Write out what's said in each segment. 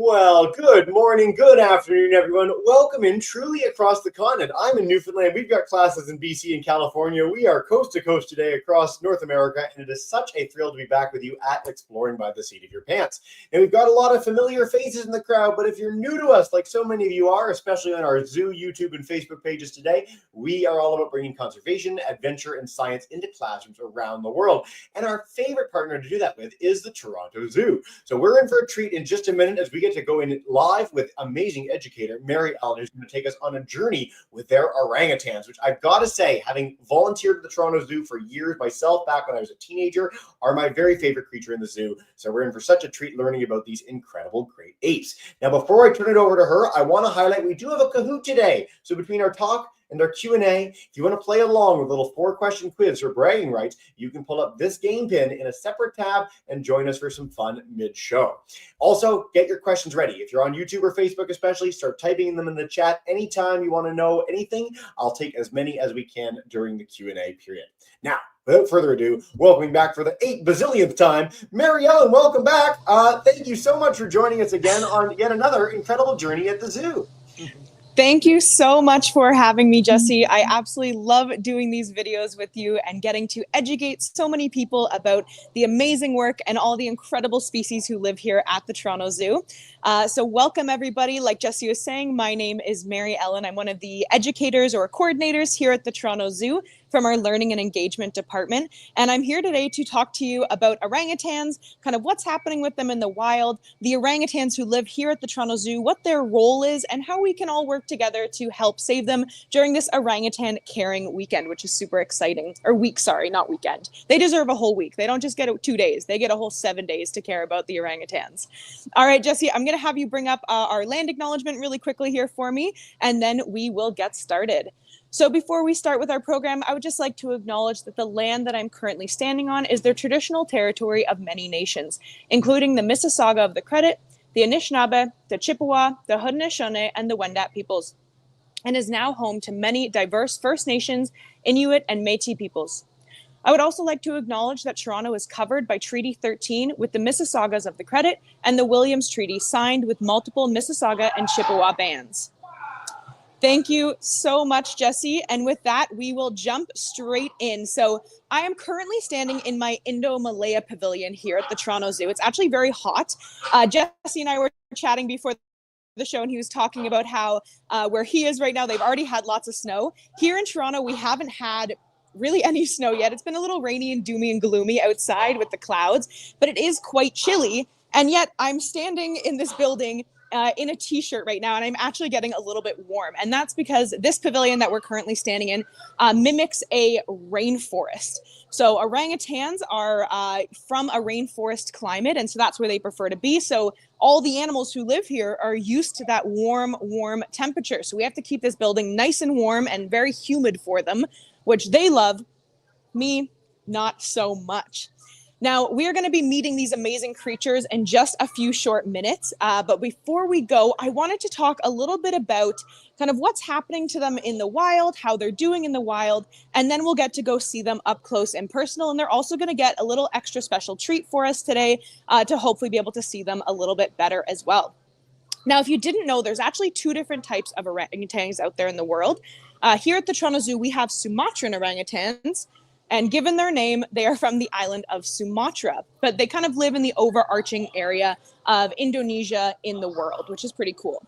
Well, good morning, good afternoon, everyone. Welcome in truly across the continent. I'm in Newfoundland. We've got classes in BC and California. We are coast to coast today across North America, and it is such a thrill to be back with you at Exploring by the Seat of Your Pants. And we've got a lot of familiar faces in the crowd, but if you're new to us, like so many of you are, especially on our Zoo, YouTube, and Facebook pages today, we are all about bringing conservation, adventure, and science into classrooms around the world. And our favorite partner to do that with is the Toronto Zoo. So we're in for a treat in just a minute as we get to go in live with amazing educator Mary Ellen, who's going to take us on a journey with their orangutans, which I've got to say, having volunteered at the Toronto Zoo for years myself back when I was a teenager, are my very favorite creature in the zoo. So we're in for such a treat learning about these incredible great apes. Now, before I turn it over to her, I want to highlight we do have a Kahoot today. So between our talk and our Q&A, if you want to play along with a little 4-question quiz for bragging rights, you can pull up this game pin in a separate tab and join us for some fun mid-show. Also, get your questions ready. If you're on YouTube or Facebook especially, start typing them in the chat anytime you want to know anything. I'll take as many as we can during the Q&A period. Now, without further ado, welcoming back for the 8 bazillionth time, Mary Ellen, welcome back. Thank you so much for joining us again on yet another incredible journey at the zoo. Thank you so much for having me, Jesse. I absolutely love doing these videos with you and getting to educate so many people about the amazing work and all the incredible species who live here at the Toronto Zoo. So welcome, everybody. Like Jesse was saying, my name is Mary Ellen. I'm one of the educators or coordinators here at the Toronto Zoo from our Learning and Engagement Department. And I'm here today to talk to you about orangutans, kind of what's happening with them in the wild, the orangutans who live here at the Toronto Zoo, what their role is, and how we can all work together to help save them during this orangutan caring weekend, which is super exciting. Or week, sorry, not weekend. They deserve a whole week. They don't just get 2 days. They get a whole 7 days to care about the orangutans. All right, Jesse, I'm going to have you bring up our land acknowledgement really quickly here for me, and then we will get started. So before we start with our program, I would just like to acknowledge that the land that I'm currently standing on is the traditional territory of many nations, including the Mississauga of the Credit, the Anishinaabe, the Chippewa, the Haudenosaunee, and the Wendat peoples, and is now home to many diverse First Nations, Inuit, and Métis peoples. I would also like to acknowledge that Toronto is covered by Treaty 13 with the Mississaugas of the Credit and the Williams Treaty signed with multiple Mississauga and Chippewa bands. Thank you so much, Jesse. And with that, we will jump straight in. So I am currently standing in my Indo-Malaya pavilion here at the Toronto Zoo. It's actually very hot. Jesse and I were chatting before the show, and he was talking about how where he is right now, they've already had lots of snow. Here in Toronto, we haven't had really any snow yet. It's been a little rainy and doomy and gloomy outside with the clouds, but it is quite chilly. And yet I'm standing in this building in a t-shirt right now, and I'm actually getting a little bit warm. And that's because this pavilion that we're currently standing in mimics a rainforest. So orangutans are from a rainforest climate, and so that's where they prefer to be. So all the animals who live here are used to that warm temperature. So we have to keep this building nice and warm and very humid for them, which they love. Me, not so much. Now, we are going to be meeting these amazing creatures in just a few short minutes. But before we go, I wanted to talk a little bit about kind of what's happening to them in the wild, how they're doing in the wild, and then we'll get to go see them up close and personal. And they're also going to get a little extra special treat for us today to hopefully be able to see them a little bit better as well. Now, if you didn't know, there's actually 2 different types of orangutans out there in the world. Here at the Toronto Zoo, we have Sumatran orangutans. And given their name, they are from the island of Sumatra, but they kind of live in the overarching area of Indonesia in the world, which is pretty cool.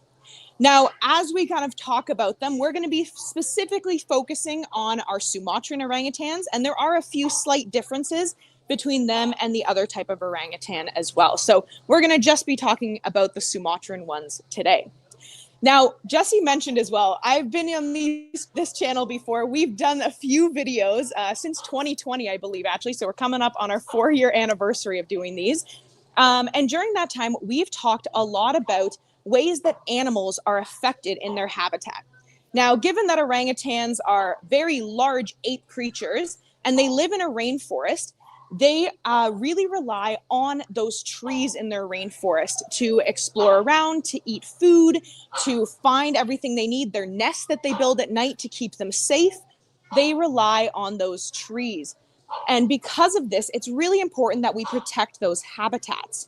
Now, as we kind of talk about them, we're going to be specifically focusing on our Sumatran orangutans, and there are a few slight differences between them and the other type of orangutan as well. So we're going to just be talking about the Sumatran ones today. Now, Jesse mentioned as well, I've been on this channel before. We've done a few videos since 2020, I believe, actually. So we're coming up on our 4-year anniversary of doing these. And during that time, we've talked a lot about ways that animals are affected in their habitat. Now, given that orangutans are very large ape creatures and they live in a rainforest, they really rely on those trees in their rainforest to explore around, to eat food, to find everything they need, their nests that they build at night to keep them safe. They rely on those trees. And because of this, it's really important that we protect those habitats.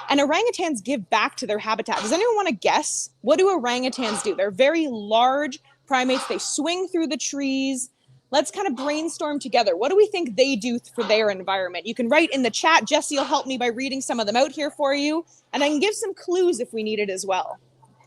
And orangutans give back to their habitat. Does anyone want to guess? What do orangutans do? They're very large primates. They swing through the trees. Let's kind of brainstorm together. What do we think they do for their environment? You can write in the chat. Jesse will help me by reading some of them out here for you. And I can give some clues if we need it as well.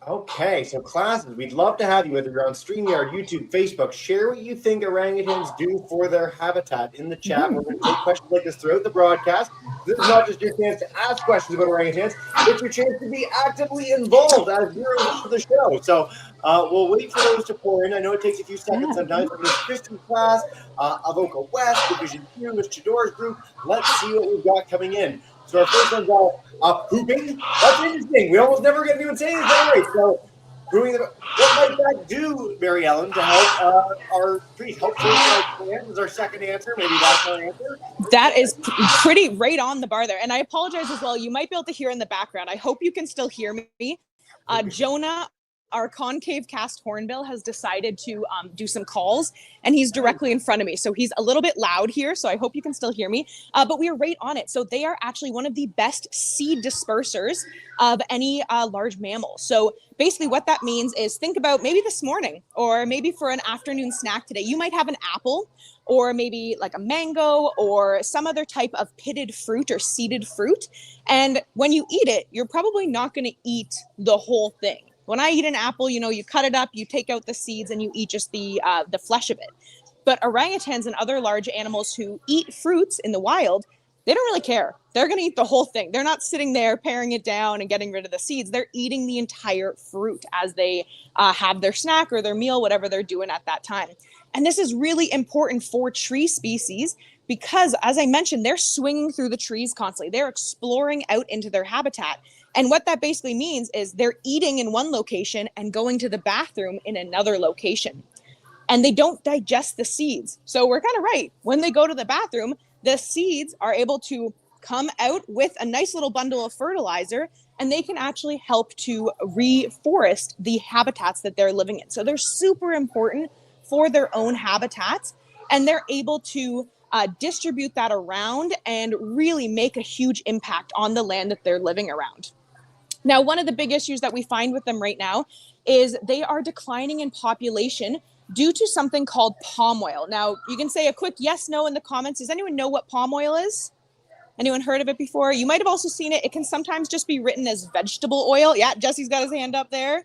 Okay, so classes, we'd love to have you, whether you're on StreamYard, YouTube, Facebook. Share what you think orangutans do for their habitat in the chat. We're going to take questions like this throughout the broadcast. This is not just your chance to ask questions about orangutans, it's your chance to be actively involved as viewers of the show. So we'll wait for those to pour in. I know it takes a few seconds sometimes. But Miss Christian's class, Avoca West, Division 2, Miss Chador's group. Let's see what we've got coming in. So our first one's pooping. That's interesting. We almost never get anyone saying this anyway. So, what might that do, Mary Ellen, to help our trees? Help plants is our second answer. Maybe that's our answer. That is pretty right on the bar there. And I apologize as well. You might be able to hear in the background. I hope you can still hear me. Jonah, our concave cast hornbill, has decided to do some calls, and he's directly in front of me. So he's a little bit loud here, so I hope you can still hear me. But we are right on it. So they are actually one of the best seed dispersers of any large mammal. So basically what that means is, think about maybe this morning, or maybe for an afternoon snack today, you might have an apple, or maybe like a mango, or some other type of pitted fruit or seeded fruit. And when you eat it, you're probably not going to eat the whole thing. When I eat an apple, you cut it up, you take out the seeds, and you eat just the flesh of it. But orangutans and other large animals who eat fruits in the wild, they don't really care. They're going to eat the whole thing. They're not sitting there paring it down and getting rid of the seeds. They're eating the entire fruit as they have their snack or their meal, whatever they're doing at that time. And this is really important for tree species because, as I mentioned, they're swinging through the trees constantly. They're exploring out into their habitat. And what that basically means is they're eating in one location and going to the bathroom in another location. And they don't digest the seeds. So we're kind of right. When they go to the bathroom, the seeds are able to come out with a nice little bundle of fertilizer, and they can actually help to reforest the habitats that they're living in. So they're super important for their own habitats, and they're able to distribute that around and really make a huge impact on the land that they're living around. Now, one of the big issues that we find with them right now is they are declining in population due to something called palm oil. Now, you can say a quick yes, no in the comments. Does anyone know what palm oil is? Anyone heard of it before? You might have also seen it. It can sometimes just be written as vegetable oil. Yeah, Jesse's got his hand up there.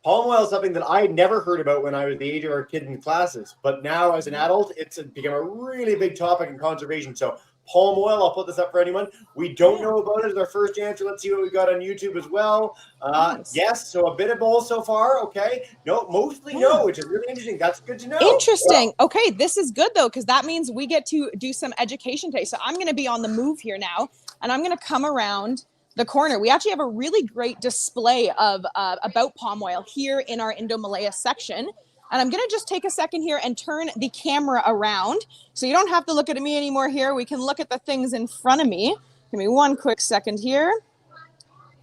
Palm oil is something that I never heard about when I was the age of our kid in classes. But now as an adult, it's become a really big topic in conservation. So palm oil, I'll put this up for anyone. We don't know about it as our first answer. Let's see what we got on YouTube as well. Nice. Yes, so a bit of both so far. Okay. No, mostly no, which is really interesting. That's good to know. Interesting. Well, okay, this is good though, because that means we get to do some education today. So I'm going to be on the move here now, and I'm going to come around the corner. We actually have a really great display of about palm oil here in our Indo-Malaya section. And I'm going to just take a second here and turn the camera around. So you don't have to look at me anymore here. We can look at the things in front of me. Give me one quick second here.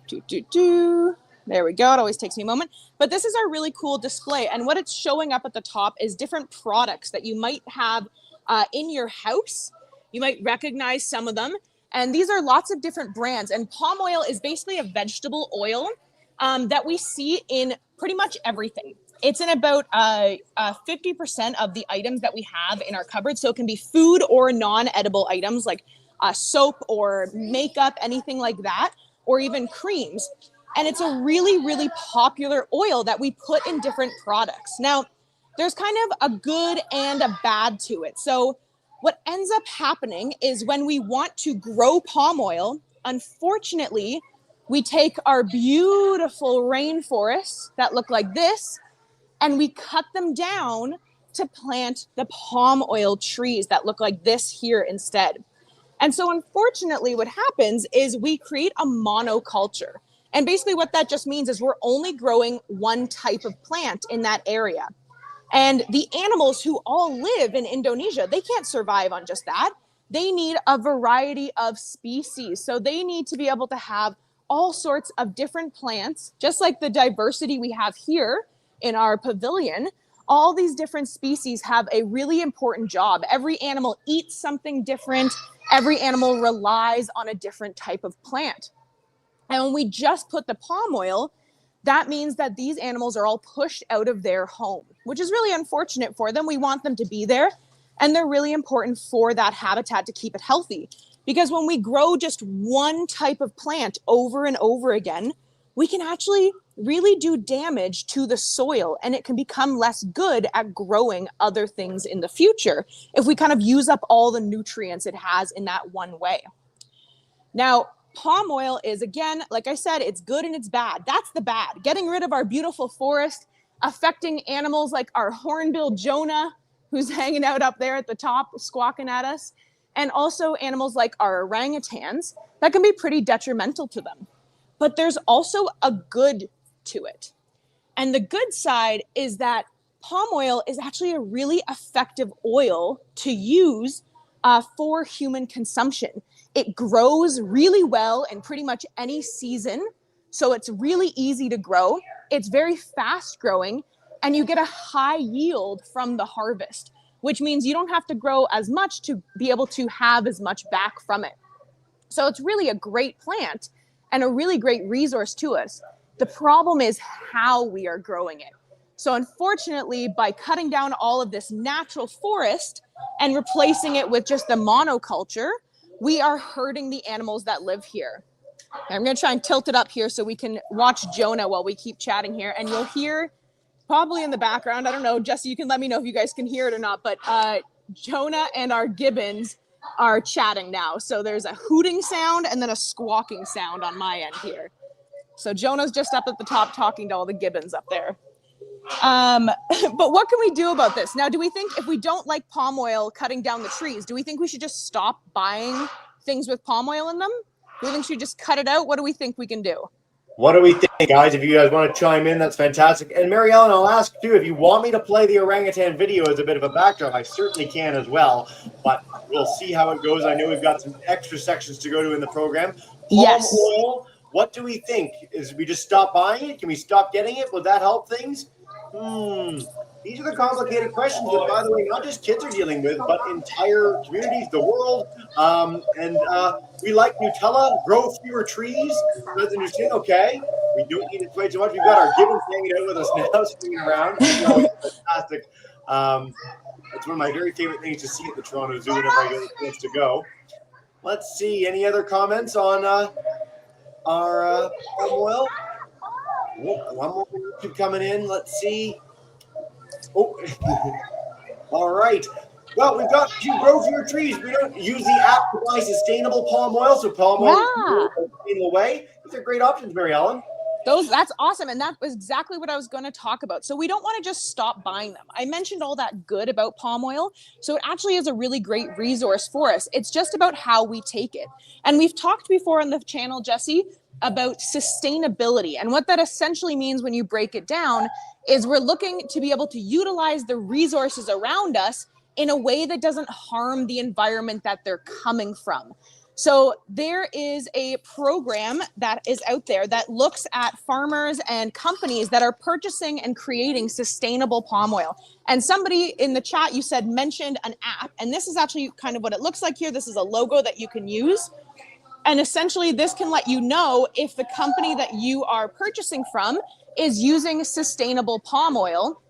There we go. It always takes me a moment. But this is our really cool display. And what it's showing up at the top is different products that you might have in your house. You might recognize some of them. And these are lots of different brands. And palm oil is basically a vegetable oil that we see in pretty much everything. It's in about 50% of the items that we have in our cupboard. So it can be food or non-edible items like soap or makeup, anything like that, or even creams. And it's a really, really popular oil that we put in different products. Now, there's kind of a good and a bad to it. So what ends up happening is when we want to grow palm oil, unfortunately, we take our beautiful rainforests that look like this, and we cut them down to plant the palm oil trees that look like this here instead. And so unfortunately, what happens is we create a monoculture. And basically what that just means is we're only growing one type of plant in that area. And the animals who all live in Indonesia, they can't survive on just that. They need a variety of species. So they need to be able to have all sorts of different plants, just like the diversity we have here in our pavilion. All these different species have a really important job. Every animal eats something different. Every animal relies on a different type of plant. And when we just put the palm oil, that means that these animals are all pushed out of their home, which is really unfortunate for them. We want them to be there, and they're really important for that habitat to keep it healthy. Because when we grow just one type of plant over and over again, we can actually really do damage to the soil, and it can become less good at growing other things in the future if we kind of use up all the nutrients it has in that one way. Now, palm oil is, again, like I said, it's good and it's bad. That's the bad. Getting rid of our beautiful forest, affecting animals like our hornbill Jonah, who's hanging out up there at the top, squawking at us, and also animals like our orangutans, that can be pretty detrimental to them. But there's also a good to it. And the good side is that palm oil is actually a really effective oil to use for human consumption. It grows really well in pretty much any season. So it's really easy to grow. It's very fast growing, and you get a high yield from the harvest, which means you don't have to grow as much to be able to have as much back from it. So it's really a great plant and a really great resource to us. The problem is how we are growing it. So unfortunately, by cutting down all of this natural forest and replacing it with just the monoculture, we are hurting the animals that live here. And I'm going to try and tilt it up here so we can watch Jonah while we keep chatting here. And you'll hear probably in the background, I don't know, Jesse, you can let me know if you guys can hear it or not, but Jonah and our gibbons are chatting now. So there's a hooting sound and then a squawking sound on my end here. So Jonah's just up at the top talking to all the gibbons up there. But what can we do about this? Now, do we think if we don't like palm oil cutting down the trees, do we think we should just stop buying things with palm oil in them? Do we think we should just cut it out? What do we think we can do? What do we think, guys? If you guys want to chime in, that's fantastic. And Mary Ellen, I'll ask too, if you want me to play the orangutan video as a bit of a backdrop, I certainly can as well. But we'll see how it goes. I know we've got some extra sections to go to in the program. Palm oil, what do we think? Is we just stop buying it? Can we stop getting it? Would that help things? These are the complicated questions that, by the way, not just kids are dealing with, but entire communities, the world. We like Nutella, grow fewer trees. That's interesting. Okay, we don't need it quite so much. We've got our gibbons hanging out with us now, swinging around. Fantastic. It's one of my very favorite things to see at the Toronto Zoo whenever I get a chance to go. Let's see. Any other comments on our palm oil? One more coming in. Let's see. Oh, all right. Well, we've got to grow fewer trees. We don't use the app to buy sustainable palm oil, so palm oil in the way. These are great options, Mary Ellen. That's awesome. And that was exactly what I was going to talk about. So we don't want to just stop buying them. I mentioned all that good about palm oil. So it actually is a really great resource for us. It's just about how we take it. And we've talked before on the channel, Jesse, about sustainability. And what that essentially means when you break it down is we're looking to be able to utilize the resources around us in a way that doesn't harm the environment that they're coming from. So there is a program that is out there that looks at farmers and companies that are purchasing and creating sustainable palm oil. And somebody in the chat, you said, mentioned an app. And this is actually kind of what it looks like here. This is a logo that you can use. And essentially, this can let you know if the company that you are purchasing from is using sustainable palm oil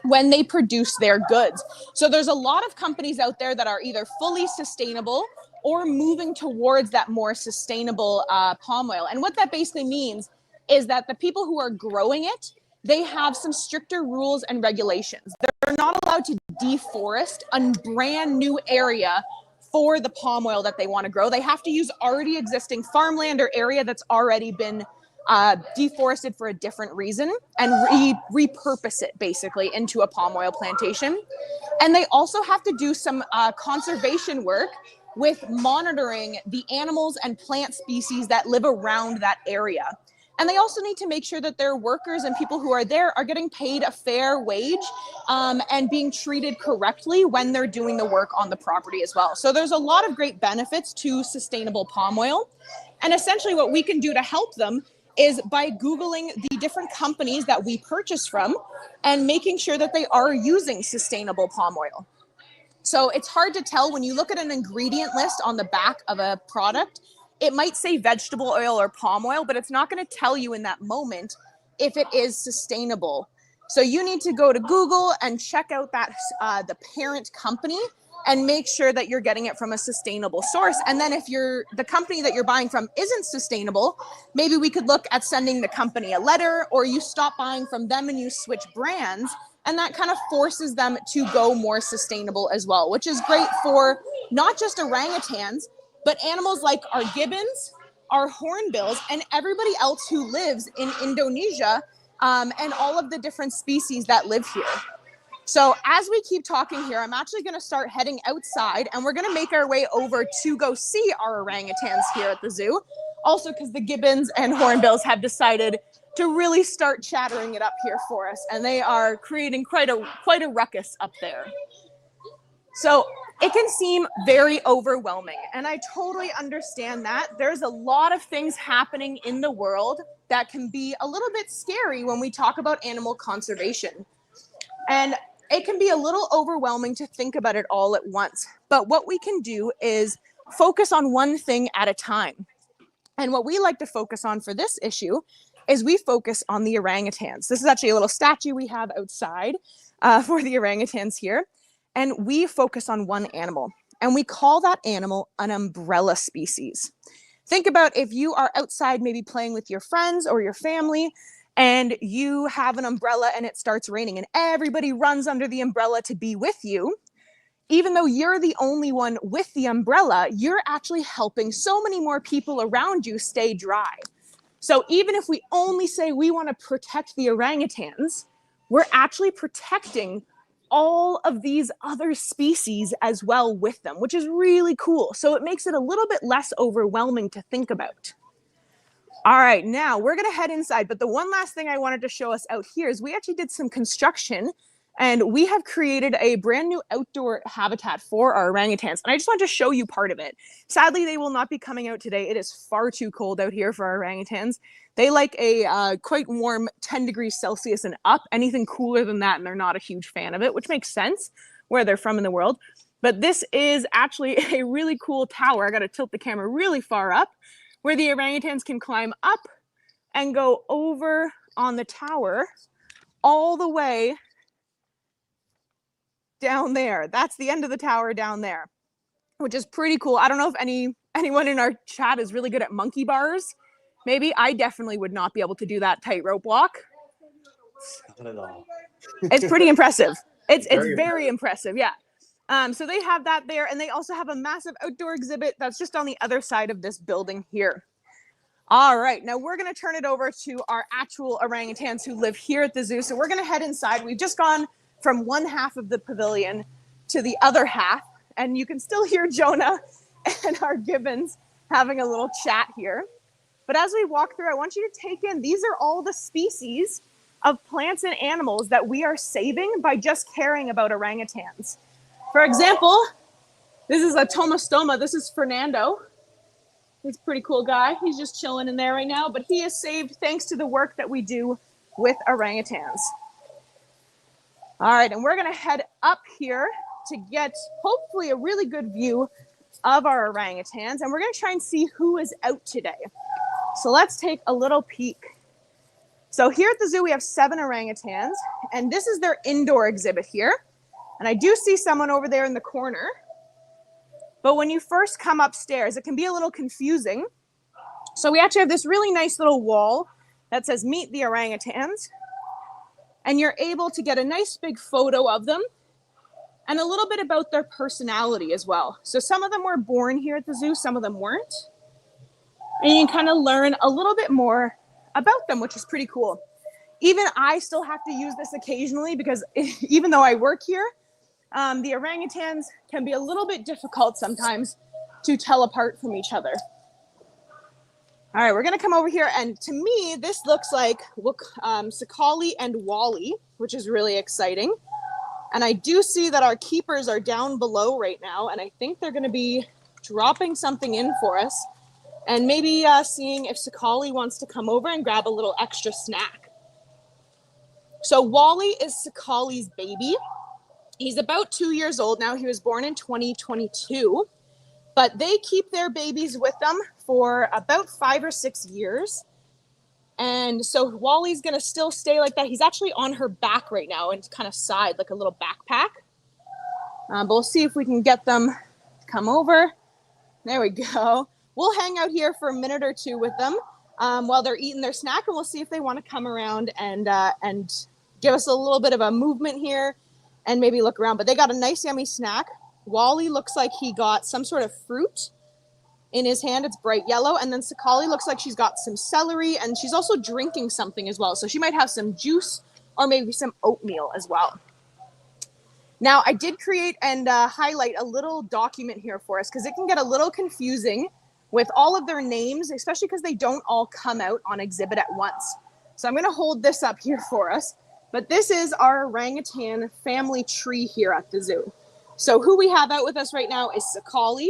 when they produce their goods. So there's a lot of companies out there that are either fully sustainable or moving towards that more sustainable palm oil. And what that basically means is that the people who are growing it, they have some stricter rules and regulations. They're not allowed to deforest a brand new area for the palm oil that they want to grow. They have to use already existing farmland or area that's already been deforested for a different reason and repurpose it basically into a palm oil plantation. And they also have to do some conservation work with monitoring the animals and plant species that live around that area. And they also need to make sure that their workers and people who are there are getting paid a fair wage and being treated correctly when they're doing the work on the property as well. So there's a lot of great benefits to sustainable palm oil. And essentially what we can do to help them is by Googling the different companies that we purchase from and making sure that they are using sustainable palm oil. So it's hard to tell when you look at an ingredient list on the back of a product. it might say vegetable oil or palm oil, but it's not going to tell you in that moment if it is sustainable. So you need to go to Google and check out that the parent company and make sure that you're getting it from a sustainable source. And then if the company that you're buying from isn't sustainable, maybe we could look at sending the company a letter, or you stop buying from them and you switch brands, and that kind of forces them to go more sustainable as well, which is great for not just orangutans, but animals like our gibbons, our hornbills, and everybody else who lives in Indonesia, and all of the different species that live here. So as we keep talking here, I'm actually going to start heading outside, and we're going to make our way over to go see our orangutans here at the zoo. Also, because the gibbons and hornbills have decided to really start chattering it up here for us, and they are creating quite a ruckus up there. So it can seem very overwhelming, and I totally understand that. There's a lot of things happening in the world that can be a little bit scary when we talk about animal conservation. And it can be a little overwhelming to think about it all at once. But what we can do is focus on one thing at a time. And what we like to focus on for this issue is we focus on the orangutans. This is actually a little statue we have outside for the orangutans here. And we focus on one animal. And we call that animal an umbrella species. Think about if you are outside maybe playing with your friends or your family, and you have an umbrella and it starts raining and everybody runs under the umbrella to be with you. Even though you're the only one with the umbrella, you're actually helping so many more people around you stay dry. So even if we only say we want to protect the orangutans, we're actually protecting all of these other species as well with them, which is really cool. So it makes it a little bit less overwhelming to think about. All right, now we're going to head inside. But the one last thing I wanted to show us out here is we actually did some construction, and we have created a brand new outdoor habitat for our orangutans. And I just wanted to show you part of it. Sadly, they will not be coming out today. It is far too cold out here for our orangutans. They like a quite warm 10 degrees Celsius and up. Anything cooler than that, and they're not a huge fan of it, which makes sense where they're from in the world. But this is actually a really cool tower. I got to tilt the camera really far up, where the orangutans can climb up and go over on the tower all the way down there. That's the end of the tower down there, which is pretty cool. I don't know if anyone in our chat is really good at monkey bars. Maybe. I definitely would not be able to do that tightrope walk. Not at all. It's pretty impressive. It's very impressive, yeah. So they have that there, and they also have a massive outdoor exhibit that's just on the other side of this building here. All right, now we're going to turn it over to our actual orangutans who live here at the zoo. So we're going to head inside. We've just gone from one half of the pavilion to the other half, and you can still hear Jonah and our gibbons having a little chat here. But as we walk through, I want you to take in, these are all the species of plants and animals that we are saving by just caring about orangutans. For example, this is a tomastoma. This is Fernando. He's a pretty cool guy. He's just chilling in there right now, but he is saved thanks to the work that we do with orangutans. All right, and we're gonna head up here to get hopefully a really good view of our orangutans, and we're gonna try and see who is out today. So let's take a little peek. So here at the zoo, we have 7 orangutans, and this is their indoor exhibit here. And I do see someone over there in the corner. But when you first come upstairs, it can be a little confusing. So we actually have this really nice little wall that says "Meet the Orangutans." And you're able to get a nice big photo of them and a little bit about their personality as well. So some of them were born here at the zoo, some of them weren't. And you can kind of learn a little bit more about them, which is pretty cool. Even I still have to use this occasionally because even though I work here, the orangutans can be a little bit difficult sometimes to tell apart from each other. All right, we're gonna come over here, and to me, this looks like Sakali and Wally, which is really exciting. And I do see that our keepers are down below right now, and I think they're gonna be dropping something in for us, and maybe seeing if Sakali wants to come over and grab a little extra snack. So Wally is Sakali's baby. He's about 2 years old now. He was born in 2022. But they keep their babies with them for about 5 or 6 years. And so Wally's going to still stay like that. He's actually on her back right now and kind of side, like a little backpack. But we'll see if we can get them to come over. There we go. We'll hang out here for a minute or two with them while they're eating their snack, and we'll see if they want to come around and give us a little bit of a movement here and maybe look around. But they got a nice, yummy snack. Wally looks like he got some sort of fruit in his hand. It's bright yellow. And then Sakali looks like she's got some celery, and she's also drinking something as well. So she might have some juice or maybe some oatmeal as well. Now, I did create and highlight a little document here for us because it can get a little confusing with all of their names, especially because they don't all come out on exhibit at once. So I'm going to hold this up here for us. But this is our orangutan family tree here at the zoo. So who we have out with us right now is Sakali.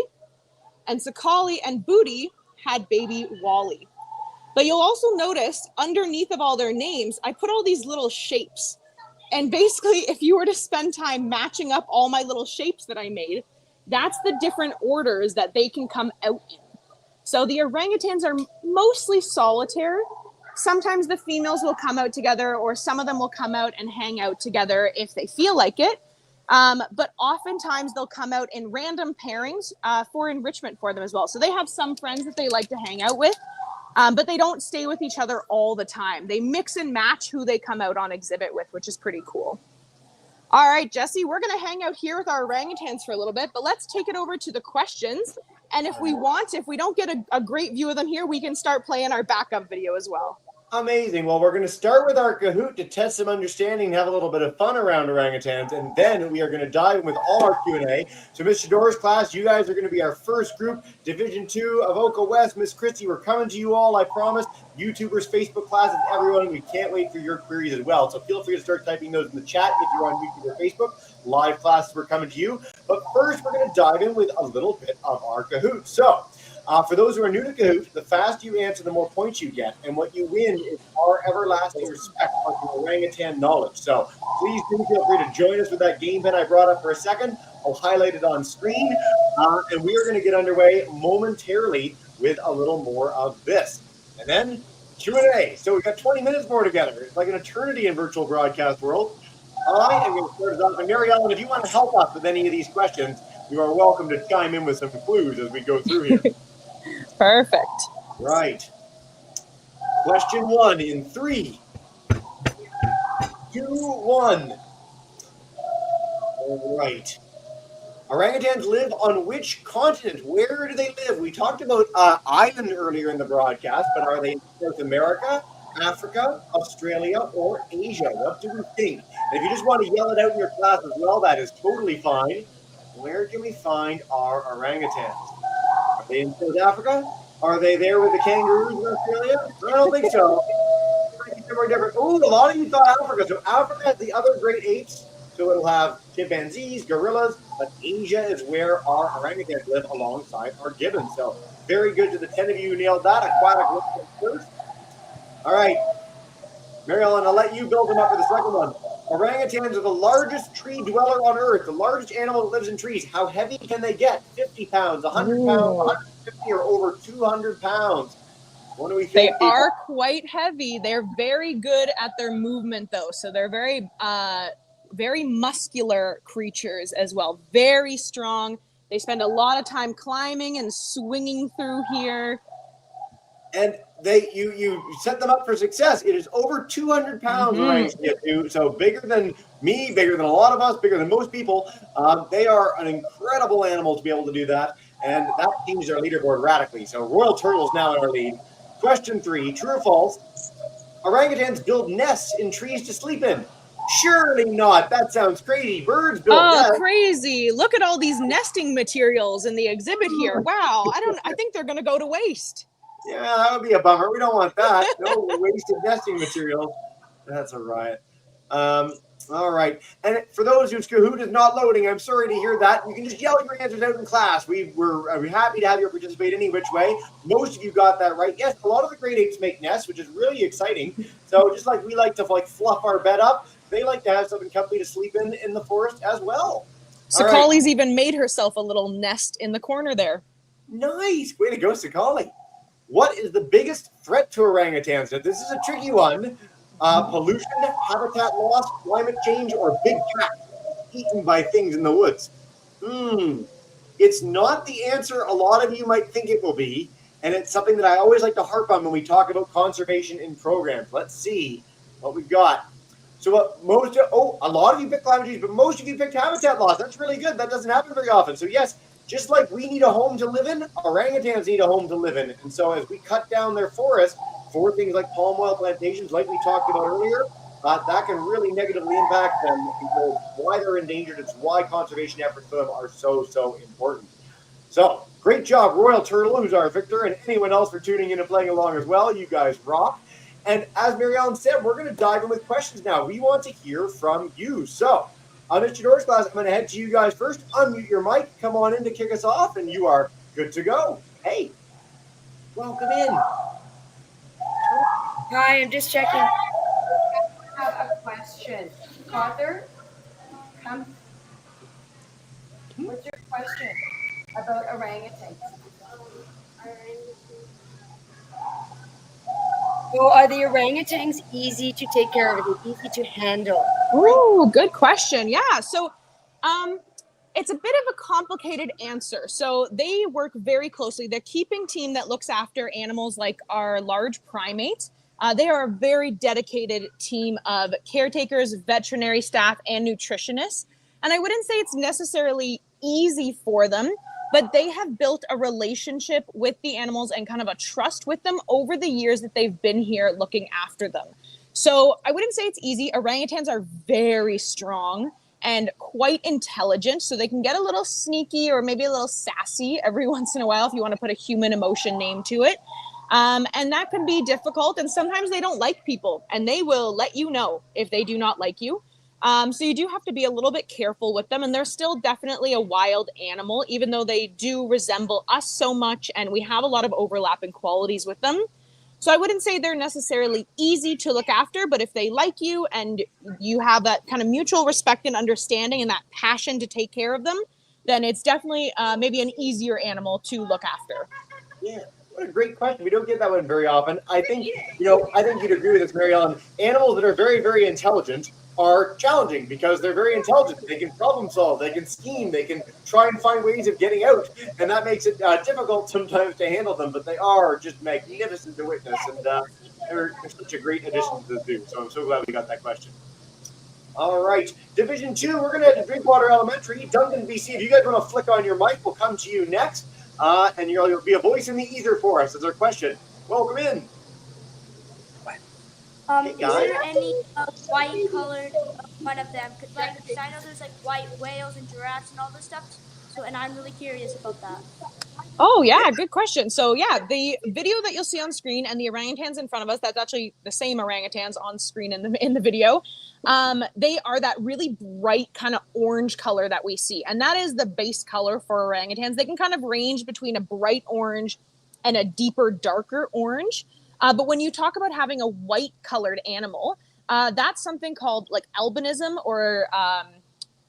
And Sakali and Booty had baby Wally. But you'll also notice underneath of all their names, I put all these little shapes. And basically, if you were to spend time matching up all my little shapes that I made, that's the different orders that they can come out in. So the orangutans are mostly solitary. Sometimes the females will come out together, or some of them will come out and hang out together if they feel like it. But oftentimes they'll come out in random pairings for enrichment for them as well. So they have some friends that they like to hang out with, but they don't stay with each other all the time. They mix and match who they come out on exhibit with, which is pretty cool. All right, Jesse, we're going to hang out here with our orangutans for a little bit, but let's take it over to the questions. And if we don't get a great view of them here, we can start playing our backup video as well. Amazing. Well, we're going to start with our Kahoot to test some understanding and have a little bit of fun around orangutans, and then we are going to dive in with all our Q&A. So, Miss Shador's class, you guys are going to be our first group. Division 2 of Oka West, Miss Christie, we're coming to you all, I promise. YouTubers, Facebook classes, everyone, we can't wait for your queries as well. So feel free to start typing those in the chat if you're on YouTube or Facebook. Live classes, we're coming to you. But first, we're going to dive in with a little bit of our Kahoot. So, for those who are new to Kahoot, the faster you answer, the more points you get. And what you win is our everlasting respect for your orangutan knowledge. So please do feel free to join us with that game pen I brought up for a second. I'll highlight it on screen. And we are going to get underway momentarily with a little more of this. And then Q&A. So we've got 20 minutes more together. It's like an eternity in virtual broadcast world. I am going to start us off. And Mary Ellen, if you want to help us with any of these questions, you are welcome to chime in with some clues as we go through here. Perfect. Right. Question 1 in 3, 2, 1. All right. Orangutans live on which continent? Where do they live? We talked about island earlier in the broadcast, but are they in North America, Africa, Australia, or Asia? What do we think? And if you just want to yell it out in your class as well, that is totally fine. Where can we find our orangutans? Are they in South Africa? Are they there with the kangaroos in Australia? I don't think so. Somewhere different. Oh, a lot of you thought Africa. So Africa has the other great apes. So it'll have chimpanzees, gorillas, but Asia is where our orangutans live alongside our gibbons. So very good to the 10 of you who nailed that. Aquatic first. All right. Mary Ellen, I'll let you build them up for the second one. Orangutans are the largest tree dweller on Earth, the largest animal that lives in trees. How heavy can they get? 50 pounds, 100 pounds, 150, or over 200 pounds? What do we think? They are quite heavy. They're very good at their movement, though. So they're very, very muscular creatures as well. Very strong. They spend a lot of time climbing and swinging through here. And you set them up for success. It is over 200 pounds, so bigger than me, bigger than a lot of us, bigger than most people. They are an incredible animal to be able to do that, and that changes our leaderboard radically. So Royal Turtle's now in our lead. Question 3, true or false? Orangutans build nests in trees to sleep in. Surely not. That sounds crazy. Birds build nests. Crazy. Look at all these nesting materials in the exhibit here. Wow. I think they're going to go to waste. Yeah, that would be a bummer. We don't want that. No wasted nesting material. That's a riot. All right. And for those whose Kahoot is not loading, I'm sorry to hear that. You can just yell your answers out in class. We're happy to have you participate any which way. Most of you got that right. Yes, a lot of the great apes make nests, which is really exciting. So just like we like to fluff our bed up, they like to have something comfy to sleep in the forest as well. So Collie's even made herself a little nest in the corner there. Nice. Way to go, Sakali. What is the biggest threat to orangutans? Now, this is a tricky one. Pollution, habitat loss, climate change, or big cats eaten by things in the woods? Hmm. It's not the answer a lot of you might think it will be. And it's something that I always like to harp on when we talk about conservation in programs. Let's see what we've got. So a lot of you picked climate change, but most of you picked habitat loss. That's really good. That doesn't happen very often. So yes, just like we need a home to live in, orangutans need a home to live in. And so as we cut down their forest for things like palm oil plantations, like we talked about earlier, that can really negatively impact them. And so it's why they're endangered. It's why conservation efforts for them are so, so important. So great job, Royal Turtle, who's our victor, and anyone else for tuning in and playing along as well. You guys rock. And as Mary Ellen said, we're going to dive in with questions now. We want to hear from you. So on Mr. Doors class, I'm going to head to you guys first. Unmute your mic. Come on in to kick us off, and you are good to go. Hey, welcome in. Hi, I'm just checking. I have a question. Carter, come. What's your question about orangutans? So are the orangutans easy to take care of? Are they easy to handle? Ooh, good question. Yeah. So it's a bit of a complicated answer. So they work very closely. The keeping team that looks after animals like our large primates, they are a very dedicated team of caretakers, veterinary staff, and nutritionists. And I wouldn't say it's necessarily easy for them, but they have built a relationship with the animals and kind of a trust with them over the years that they've been here looking after them. So I wouldn't say it's easy. Orangutans are very strong and quite intelligent, so they can get a little sneaky or maybe a little sassy every once in a while if you want to put a human emotion name to it. And that can be difficult, and sometimes they don't like people, and they will let you know if they do not like you. So you do have to be a little bit careful with them, and they're still definitely a wild animal, even though they do resemble us so much, and we have a lot of overlapping qualities with them. So I wouldn't say they're necessarily easy to look after, but if they like you and you have that kind of mutual respect and understanding and that passion to take care of them, then it's definitely maybe an easier animal to look after. Yeah, what a great question. We don't get that one very often. I think you'd agree with this, Mary Ellen. Animals that are very, very intelligent are challenging because they're very intelligent. They can problem solve, they can scheme, they can try and find ways of getting out, and that makes it difficult sometimes to handle them. But they are just magnificent to witness, and they're such a great addition to the zoo. So I'm so glad we got that question. All right, Division 2, we're going to head to Drinkwater Elementary, Duncan, BC. If you guys want to flick on your mic, we'll come to you next, and you'll be a voice in the ether for us. That's our question. Welcome in. Is there any white colored one of them? Cause I know there's like white whales and giraffes and all this stuff. So, and I'm really curious about that. Oh yeah, good question. So yeah, the video that you'll see on screen and the orangutans in front of us, that's actually the same orangutans on screen in the video. They are that really bright kind of orange color that we see. And that is the base color for orangutans. They can kind of range between a bright orange and a deeper, darker orange. But when you talk about having a white colored animal, that's something called like albinism or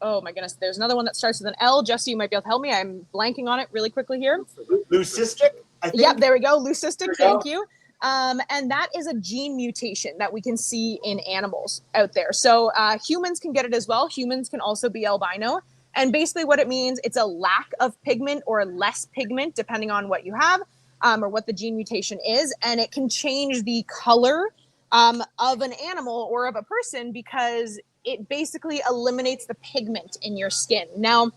oh my goodness, there's another one that starts with an L. Jesse, you might be able to help me. I'm blanking on it really quickly here. Leucistic, I think. Yep, there we go. Leucistic, thank you. And that is a gene mutation that we can see in animals out there. So humans can get it as well. Humans can also be albino. And basically what it means, it's a lack of pigment or less pigment, depending on what you have or what the gene mutation is. And it can change the color of an animal or of a person because it basically eliminates the pigment in your skin. Now,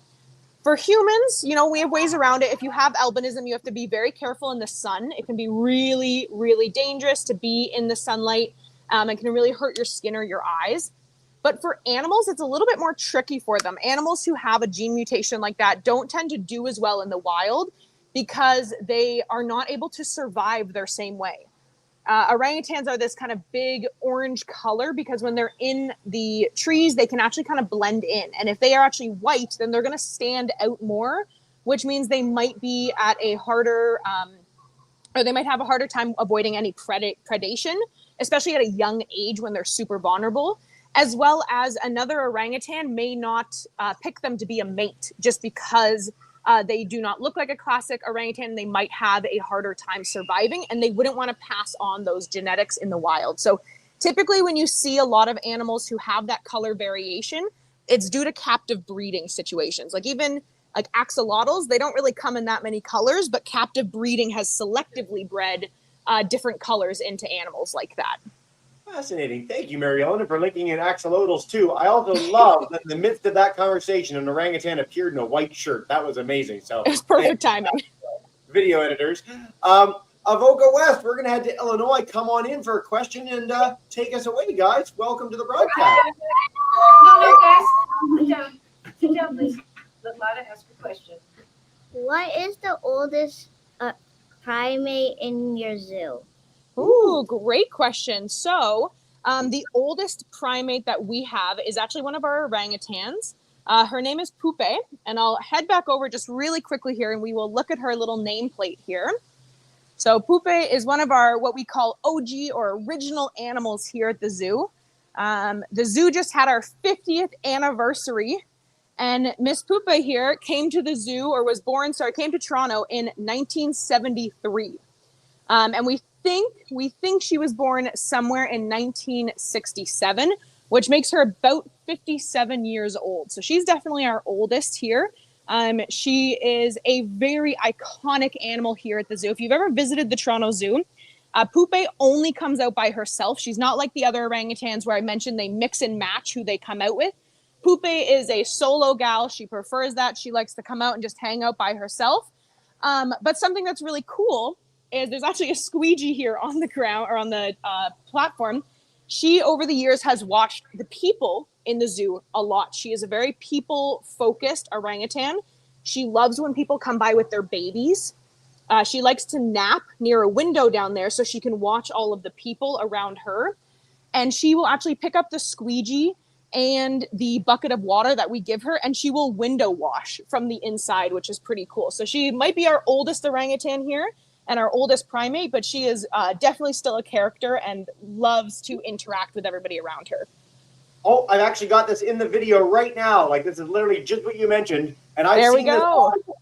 for humans, we have ways around it. If you have albinism, you have to be very careful in the sun. It can be really, really dangerous to be in the sunlight. It can really hurt your skin or your eyes. But for animals, it's a little bit more tricky for them. Animals who have a gene mutation like that don't tend to do as well in the wild because they are not able to survive their same way. Orangutans are this kind of big orange color because when they're in the trees, they can actually kind of blend in. And if they are actually white, then they're going to stand out more, which means they might be at a harder, or they might have a harder time avoiding any predation, especially at a young age when they're super vulnerable, as well as another orangutan may not pick them to be a mate just because They do not look like a classic orangutan. They might have a harder time surviving, and they wouldn't want to pass on those genetics in the wild. So typically when you see a lot of animals who have that color variation, it's due to captive breeding situations. Like even like axolotls, they don't really come in that many colors, but captive breeding has selectively bred different colors into animals like that. Fascinating. Thank you, Mary Ellen, for linking in axolotls too. I also love that in the midst of that conversation, an orangutan appeared in a white shirt. That was amazing. So It was perfect timing. Video editors. Avoca West, we're going to head to Illinois. Come on in for a question and take us away, guys. Welcome to the broadcast. No, guys, sit down. Sit down, please. Let Lada ask a question. What is the oldest primate in your zoo? Ooh, great question. So the oldest primate that we have is actually one of our orangutans. Her name is Pupe, and I'll head back over just really quickly here, and we will look at her little nameplate here. So Pupe is one of our what we call OG or original animals here at the zoo. The zoo just had our 50th anniversary, and Miss Pupe here came to the zoo, or was born, came to Toronto in 1973. And we think she was born somewhere in 1967, which makes her about 57 years old. So she's definitely our oldest here. She is a very iconic animal here at the zoo. If you've ever visited the Toronto Zoo, Pupe only comes out by herself. She's not like the other orangutans where I mentioned they mix and match who they come out with. Pupe is a solo gal. She prefers that. She likes to come out and just hang out by herself. But something that's really cool is there's actually a squeegee here on the ground or on the platform. She, over the years, has watched the people in the zoo a lot. She is a very people-focused orangutan. She loves when people come by with their babies. She likes to nap near a window down there so she can watch all of the people around her. And she will actually pick up the squeegee and the bucket of water that we give her, and she will window wash from the inside, which is pretty cool. So she might be our oldest orangutan here and our oldest primate, but she is definitely still a character and loves to interact with everybody around her. Oh, I've actually got this in the video right now. Like, this is literally just what you mentioned. And I've seen this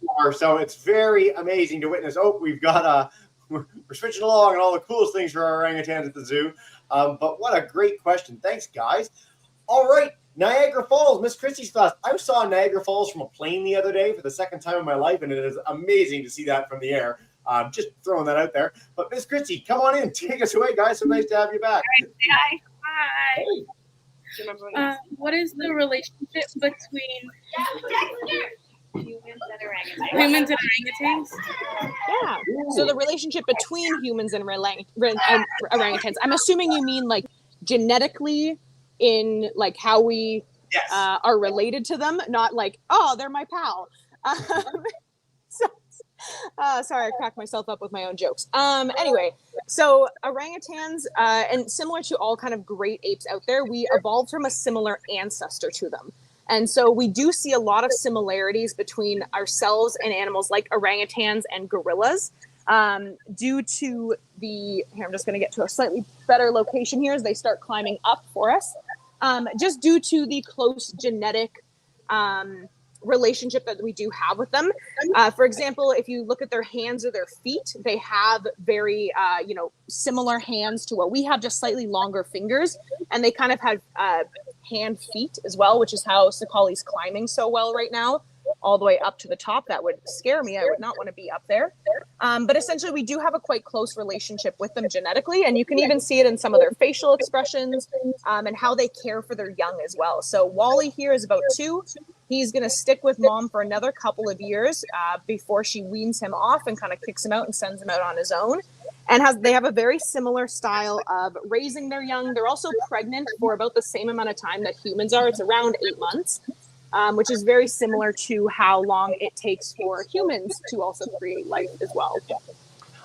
before, so it's very amazing to witness. Oh, we've got, we're switching along and all the coolest things for our orangutans at the zoo. But what a great question. Thanks, guys. All right, Niagara Falls, Miss Christie's class. I saw Niagara Falls from a plane the other day for the second time in my life, and it is amazing to see that from the air. Just throwing that out there. But Miss Christie, come on in. Take us away, guys. So nice to have you back. Hi. Hey. What is the relationship between humans and orangutans? Yeah. So the relationship between humans and orangutans. I'm assuming you mean like genetically in like how we are related to them, not like, oh, they're my pal. Sorry, I cracked myself up with my own jokes. Anyway, so orangutans, and similar to all kind of great apes out there, we evolved from a similar ancestor to them. And so we do see a lot of similarities between ourselves and animals like orangutans and gorillas. Due to the, here, I'm just going to get to a slightly better location here as they start climbing up for us. Just due to the close genetic relationship that we do have with them. For example, if you look at their hands or their feet, they have very, similar hands to what we have, just slightly longer fingers. And they kind of have hand feet as well, which is how Sakali's climbing so well right now, all the way up to the top. That would scare me. I would not want to be up there. But essentially, we do have a quite close relationship with them genetically, and you can even see it in some of their facial expressions and how they care for their young as well. So Wally here is about 2. He's going to stick with mom for another couple of years before she weans him off and kind of kicks him out and sends him out on his own. And they have a very similar style of raising their young. They're also pregnant for about the same amount of time that humans are. It's around 8 months. Which is very similar to how long it takes for humans to also create life as well.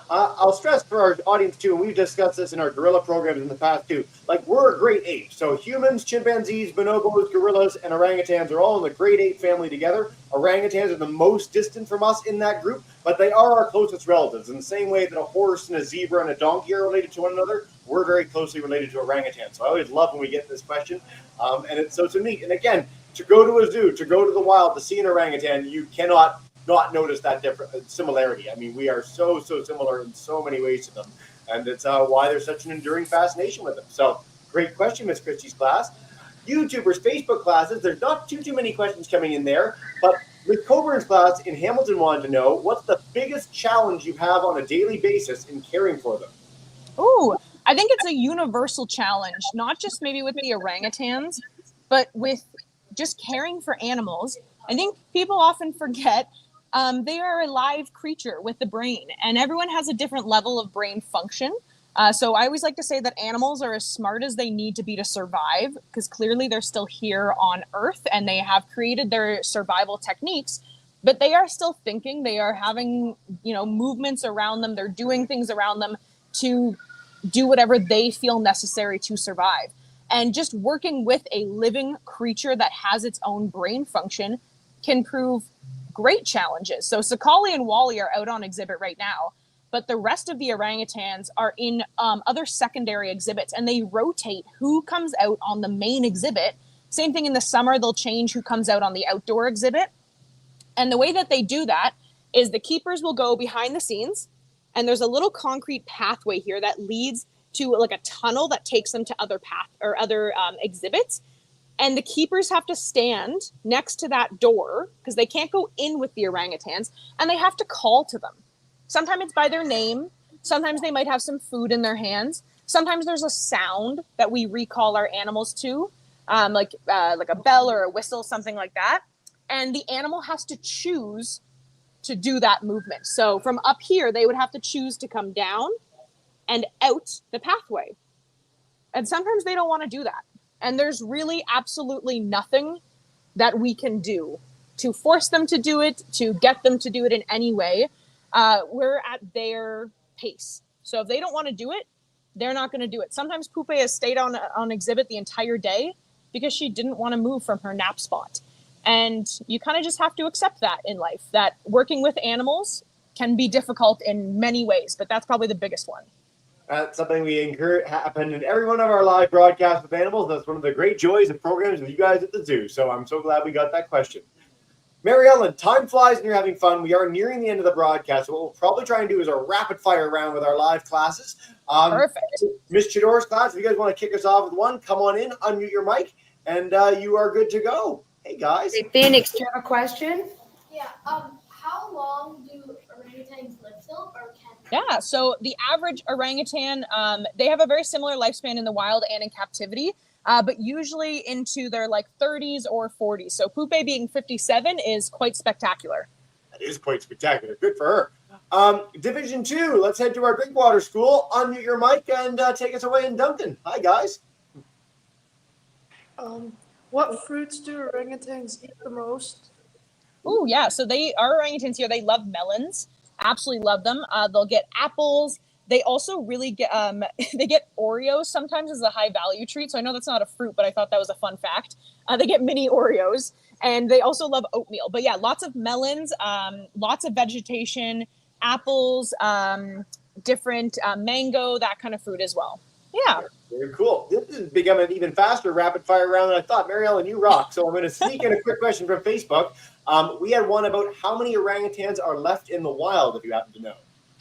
I'll stress for our audience too, and we've discussed this in our gorilla programs in the past too, like we're a great ape. So humans, chimpanzees, bonobos, gorillas, and orangutans are all in the great ape family together. Orangutans are the most distant from us in that group, but they are our closest relatives. In the same way that a horse and a zebra and a donkey are related to one another, we're very closely related to orangutans. So I always love when we get this question, and it's so neat. And again, to go to a zoo, to go to the wild, to see an orangutan, you cannot not notice that different similarity. I mean, we are so similar in so many ways to them, and it's why there's such an enduring fascination with them. So, great question, Miss Christie's class. YouTubers, Facebook classes. There's not too many questions coming in there, but Miss Coburn's class in Hamilton wanted to know what's the biggest challenge you have on a daily basis in caring for them. Ooh, I think it's a universal challenge, not just maybe with the orangutans, but with just caring for animals. I think people often forget they are a live creature with the brain, and everyone has a different level of brain function. So I always like to say that animals are as smart as they need to be to survive, because clearly they're still here on Earth and they have created their survival techniques, but they are still thinking. They are having, movements around them. They're doing things around them to do whatever they feel necessary to survive. And just working with a living creature that has its own brain function can prove great challenges. So Sakali and Wally are out on exhibit right now, but the rest of the orangutans are in other secondary exhibits, and they rotate who comes out on the main exhibit. Same thing in the summer, they'll change who comes out on the outdoor exhibit. And the way that they do that is the keepers will go behind the scenes, and there's a little concrete pathway here that leads to like a tunnel that takes them to other exhibits. And the keepers have to stand next to that door because they can't go in with the orangutans, and they have to call to them. Sometimes it's by their name. Sometimes they might have some food in their hands. Sometimes there's a sound that we recall our animals to, like a bell or a whistle, something like that. And the animal has to choose to do that movement. So from up here, they would have to choose to come down and out the pathway. And sometimes they don't want to do that. And there's really absolutely nothing that we can do to force them to do it, to get them to do it in any way. We're at their pace. So if they don't want to do it, they're not going to do it. Sometimes Poupe has stayed on exhibit the entire day because she didn't want to move from her nap spot. And you kind of just have to accept that in life, that working with animals can be difficult in many ways, but that's probably the biggest one. That's something we encourage happen in every one of our live broadcasts with animals. That's one of the great joys of programs with you guys at the zoo. So I'm so glad we got that question. Mary Ellen, time flies and you're having fun. We are nearing the end of the broadcast. So what we'll probably try and do is a rapid fire round with our live classes. Perfect. Miss Chidor's class, if you guys want to kick us off with one, come on in, unmute your mic, and you are good to go. Hey, guys. Hey, Phoenix, do you have a question? Yeah. How long do orangutans live still, or can? Yeah. So the average orangutan, they have a very similar lifespan in the wild and in captivity, but usually into their 30s or 40s. So Poupe being 57 is quite spectacular. That is quite spectacular. Good for her. Division 2, let's head to our Drinkwater School. Unmute your mic and take us away in Duncan. Hi, guys. What fruits do orangutans eat the most? Oh, yeah. So our orangutans here, they love melons. Absolutely love them. They'll get apples. They also really get they get Oreos sometimes as a high value treat. So I know that's not a fruit, but I thought that was a fun fact. They get mini Oreos, and they also love oatmeal. But yeah, lots of melons, lots of vegetation, apples, different mango, that kind of fruit as well. Yeah. Very cool. This is becoming an even faster rapid fire round than I thought. Mary Ellen, you rock. So I'm going to sneak in a quick question from Facebook. We had one about how many orangutans are left in the wild, if you happen to know.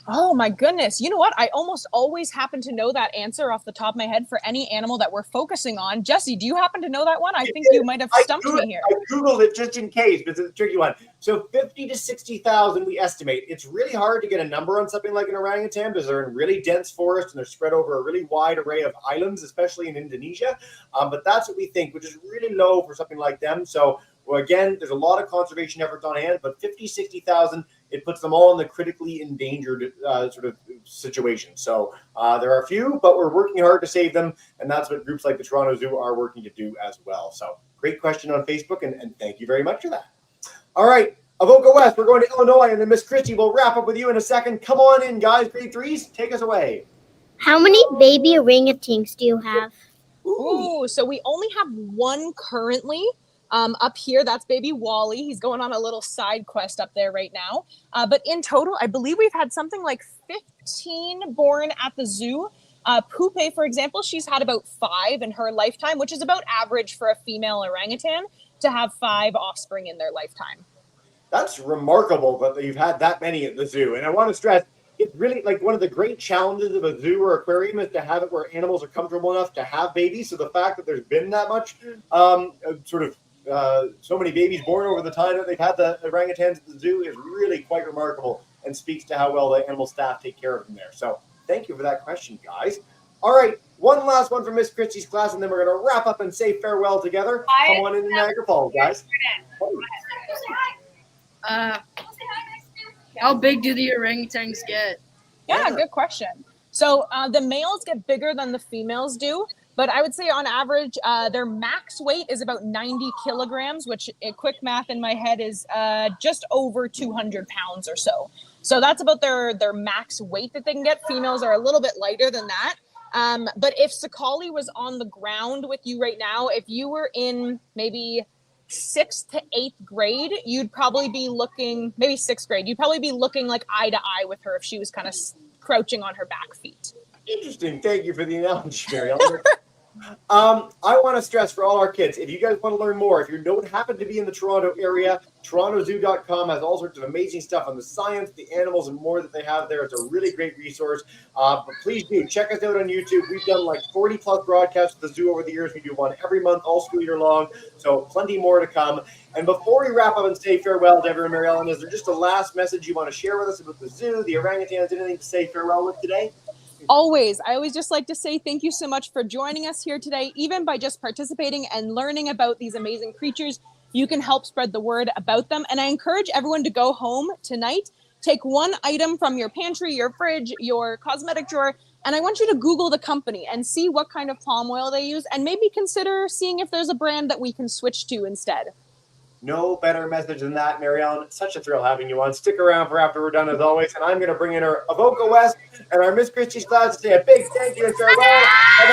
Oh my goodness. You know what? I almost always happen to know that answer off the top of my head for any animal that we're focusing on. Jesse, do you happen to know that one? I think you might have stumped me here. I Googled it just in case, but it's a tricky one. So 50 to 60,000 we estimate. It's really hard to get a number on something like an orangutan because they're in really dense forest and they're spread over a really wide array of islands, especially in Indonesia. But that's what we think, which is really low for something like them. So well, again, there's a lot of conservation efforts on hand, but 50, 60,000, it puts them all in the critically endangered sort of situation. So there are a few, but we're working hard to save them, and that's what groups like the Toronto Zoo are working to do as well. So great question on Facebook, and thank you very much for that. All right, Avoca West, we're going to Illinois, and then Miss Christie will wrap up with you in a second. Come on in, guys. Grade 3s, take us away. How many baby orangutans do you have? Ooh, so we only have one currently. Up here, that's baby Wally. He's going on a little side quest up there right now. But in total, I believe we've had something like 15 born at the zoo. Poupe, for example, she's had about 5 in her lifetime, which is about average for a female orangutan to have 5 offspring in their lifetime. That's remarkable that you've had that many at the zoo. And I want to stress, it's really like one of the great challenges of a zoo or aquarium is to have it where animals are comfortable enough to have babies. So the fact that there's been that much so many babies born over the time that they've had the orangutans at the zoo is really quite remarkable and speaks to how well the animal staff take care of them there. So thank you for that question, guys. All right, one last one from Miss Christie's class, and then we're going to wrap up and say farewell together. Come on into Niagara Falls, guys. How big do the orangutans get? Yeah, good question. So the males get bigger than the females do, but I would say on average, their max weight is about 90 kilograms, which quick math in my head is just over 200 pounds or so. So that's about their max weight that they can get. Females are a little bit lighter than that. But if Sakali was on the ground with you right now, if you were in maybe 6th to 8th grade, you'd probably be looking, maybe 6th grade, you'd probably be looking like eye to eye with her if she was kind of crouching on her back feet. Interesting. Thank you for the analogy, Mary Ellen. I want to stress for all our kids, if you guys want to learn more, if you don't happen to be in the Toronto area, torontozoo.com has all sorts of amazing stuff on the science, the animals, and more that they have there. It's a really great resource. But please do check us out on YouTube. We've done like 40 plus broadcasts at the zoo over the years. We do one every month, all school year long. So plenty more to come. And before we wrap up and say farewell to everyone, Mary Ellen, is there just a last message you want to share with us about the zoo, the orangutans, anything to say farewell with today? Always. I always just like to say thank you so much for joining us here today. Even by just participating and learning about these amazing creatures, you can help spread the word about them. And I encourage everyone to go home tonight, take one item from your pantry, your fridge, your cosmetic drawer, and I want you to Google the company and see what kind of palm oil they use and maybe consider seeing if there's a brand that we can switch to instead. No better message than that, Mary Ellen. Such a thrill having you on. Stick around for after we're done as always. And I'm going to bring in our Avoca West and our Miss Christie's class to say a big thank you and farewell. Have a